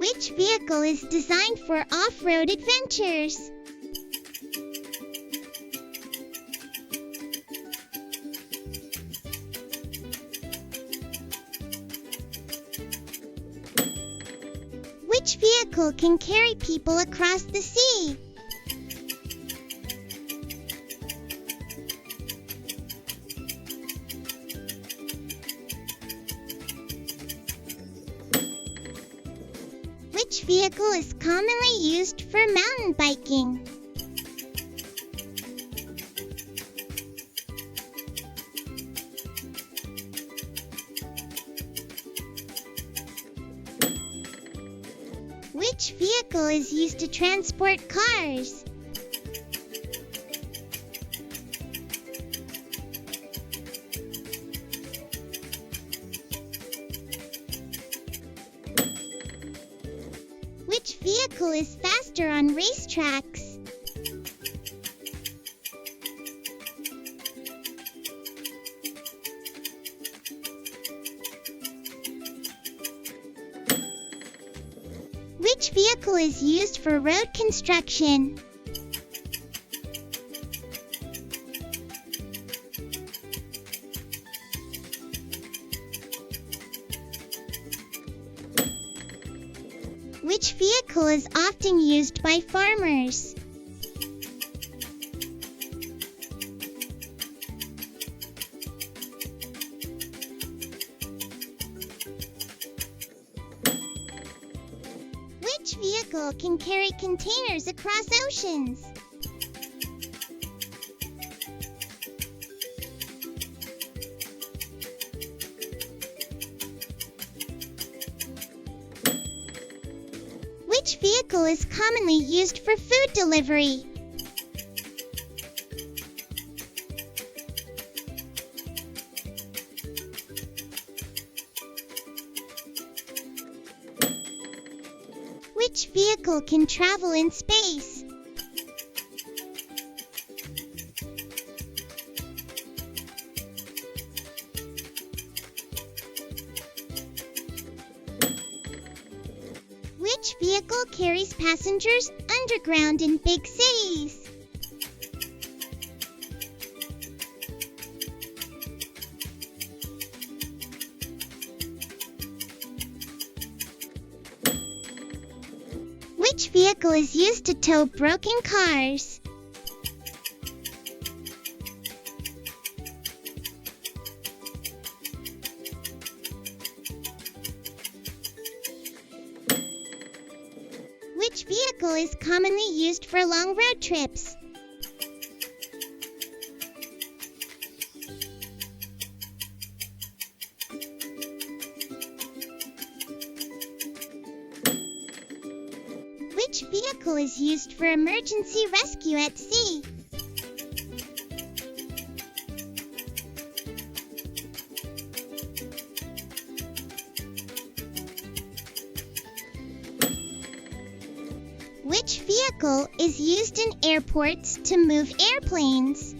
Which vehicle is designed for off-road adventures? Which vehicle can carry people across the sea? Which vehicle is commonly used for mountain biking? Which vehicle is used to transport cars? Which vehicle is faster on racetracks? Which vehicle is used for road construction? Which vehicle is often used by farmers? Which vehicle can carry containers across oceans? Which vehicle is commonly used for food delivery? Which vehicle can travel in space? Which vehicle carries passengers underground in big cities? Which vehicle is used to tow broken cars? Which vehicle is commonly used for long road trips? Which vehicle is used for emergency rescue at sea? Which vehicle is used in airports to move airplanes?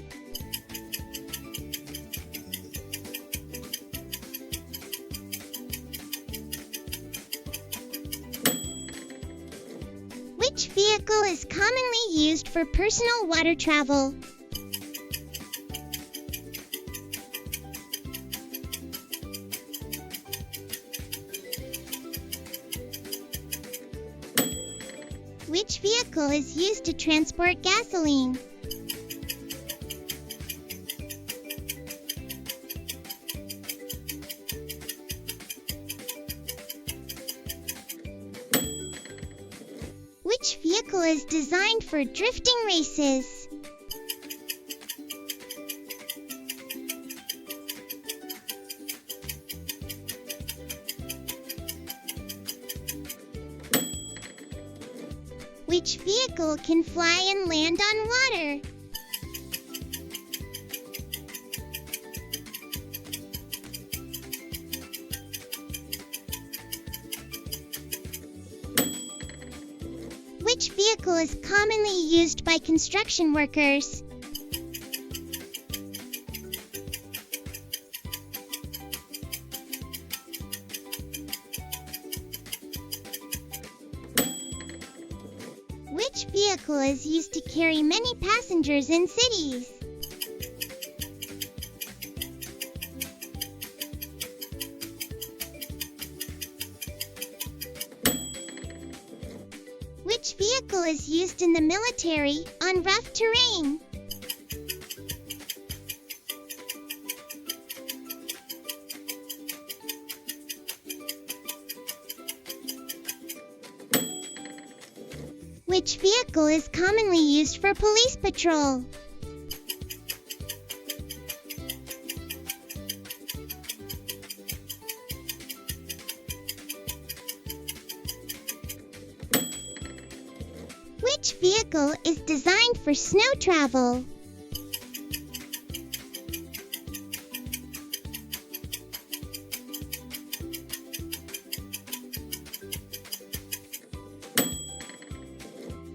Which vehicle is commonly used for personal water travel? Which vehicle is used to transport gasoline? Which vehicle is designed for drifting races? Which vehicle can fly and land on water? Which vehicle is commonly used by construction workers? Which vehicle is used to carry many passengers in cities? Which vehicle is used in the military on rough terrain? Which vehicle is commonly used for police patrol? Which vehicle is designed for snow travel?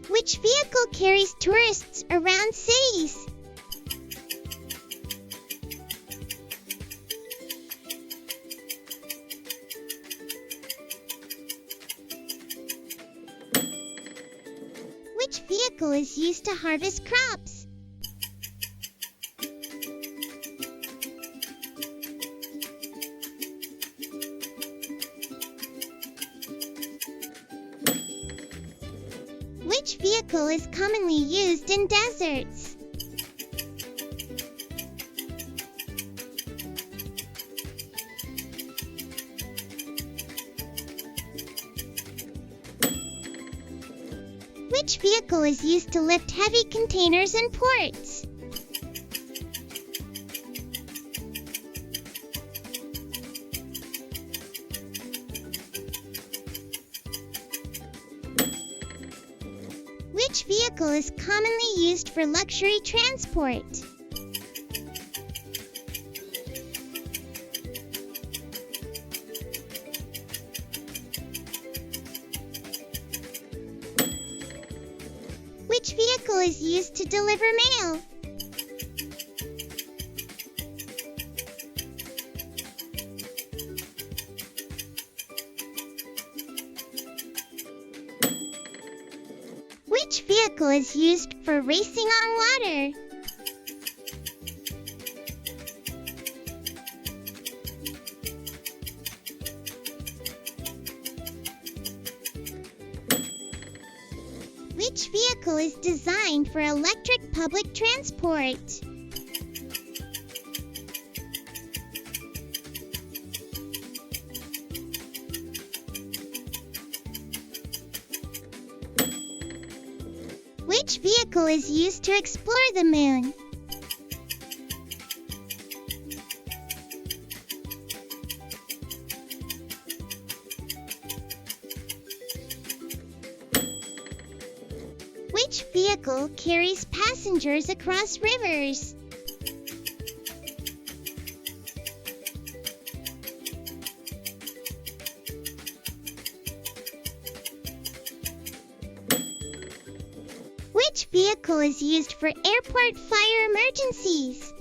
Which vehicle carries tourists around cities? Which vehicle is used to harvest crops? Which vehicle is commonly used in deserts? Which vehicle is used to lift heavy containers in ports? Which vehicle is commonly used for luxury transport? Which vehicle is used to deliver mail? Which vehicle is used for racing on water? Which vehicle is designed for electric public transport? Which vehicle is used to explore the moon? Which vehicle carries passengers across rivers? Which vehicle is used for airport fire emergencies?